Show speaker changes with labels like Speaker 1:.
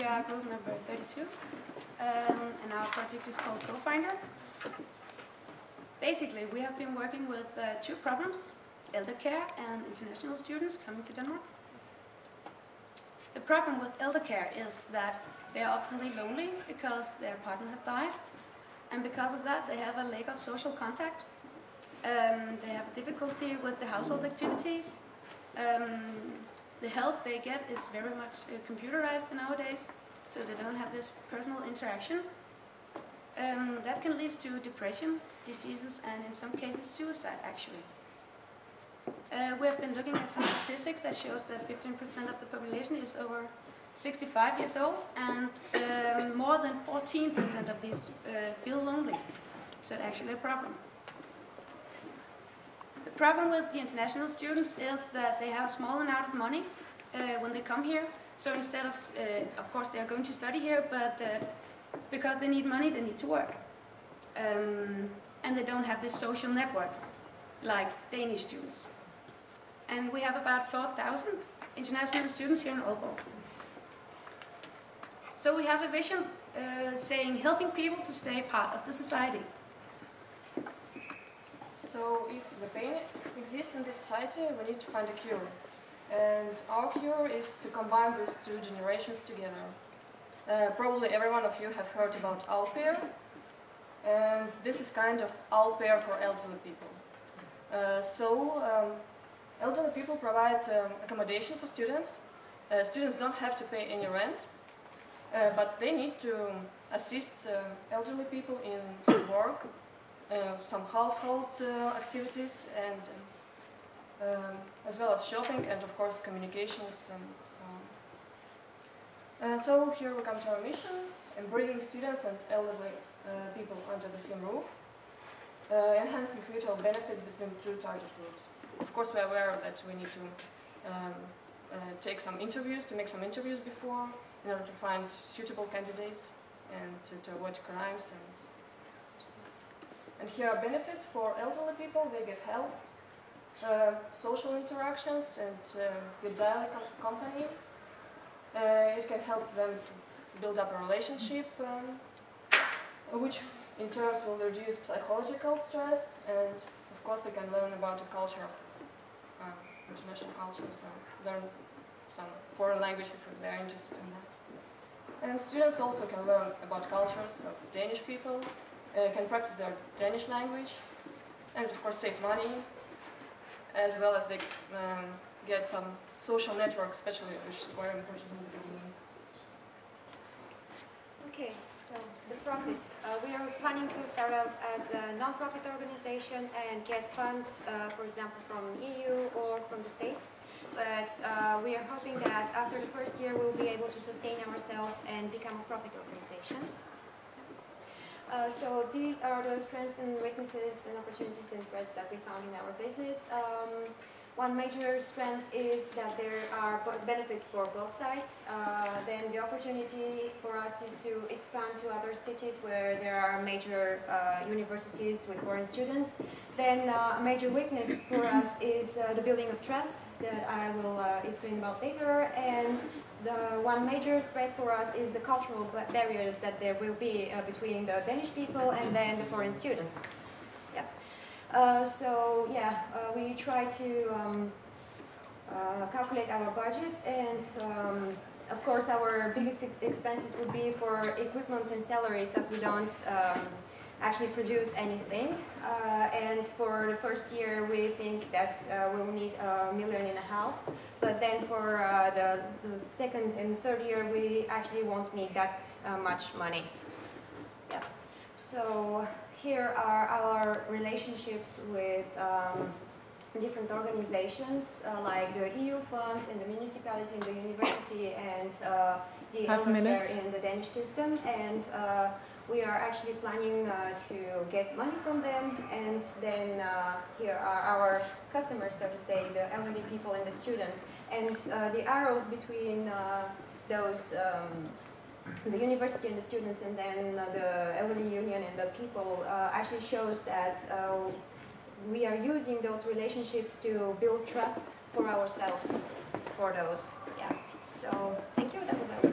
Speaker 1: are group number 32, and our project is called Co-Finder. Basically, we have been working with two problems, elder care and international students coming to Denmark. The problem with elder care is that they are often lonely because their partner has died, and because of that they have a lack of social contact. They have difficulty with the household activities. The help they get is very much computerized nowadays, so they don't have this personal interaction. That can lead to depression, diseases, and in some cases suicide actually. We have been looking at some statistics that shows that 15% of the population is over 65 years old, and more than 14% of these feel lonely. So it's actually a problem. The problem with the international students is that they have a small amount of money when they come here. So instead of course they are going to study here, but because they need money, they need to work. And they don't have this social network like Danish students. And we have about 4,000 international students here in Aalborg. So we have a vision saying helping people to stay part of the society.
Speaker 2: So if the pain exists in this society, we need to find a cure. And our cure is to combine these two generations together. Probably every one of you have heard about au pair, and this is kind of au pair for elderly people. Elderly people provide accommodation for students. Students don't have to pay any rent, but they need to assist elderly people in work, some household activities, and as well as shopping and of course communications and so on. So here we come to our mission, in bringing students and elderly people under the same roof, enhancing mutual benefits between two target groups. Of course we are aware that we need to take some interviews, to make some interviews before, in order to find suitable candidates and to avoid crimes. And here are benefits for elderly people. They get help, social interactions, and with daily company. It can help them to build up a relationship, which in turn will reduce psychological stress, and of course they can learn about the culture of international culture, so learn some foreign language if they're interested in that. And students also can learn about cultures of Danish people, can practice their Danish language, and of course save money, as well as they get some social network, especially, which is very important in the beginning.
Speaker 3: Okay, so the profit. We are planning to start out as a non-profit organization and get funds, for example, from EU or from the state. But we are hoping that after the first year we'll be able to sustain ourselves and become a profit organization. So these are the strengths and weaknesses and opportunities and threats that we found in our business. One major strength is that there are benefits for both sides. Then the opportunity for us is to expand to other cities where there are major universities with foreign students. Then a major weakness for us is the building of trust that I will explain about later. And the one major threat for us is the cultural barriers that there will be between the Danish people and then the foreign students. We try to calculate our budget, and of course our biggest expenses would be for equipment and salaries, as we don't actually produce anything. And for the first year we think that we'll need $1.5 million, but then for the second and third year we actually won't need that much money. Yeah. So here are our relationships with different organizations like the EU funds and the municipality and the university and the elder care in the Danish system. And we are actually planning to get money from them, and then here are our customers, so to say, the elderly people and the students. And the arrows between those the university and the students, and then the elderly union and the people actually shows that we are using those relationships to build trust for ourselves for those. Yeah. So thank you. That was our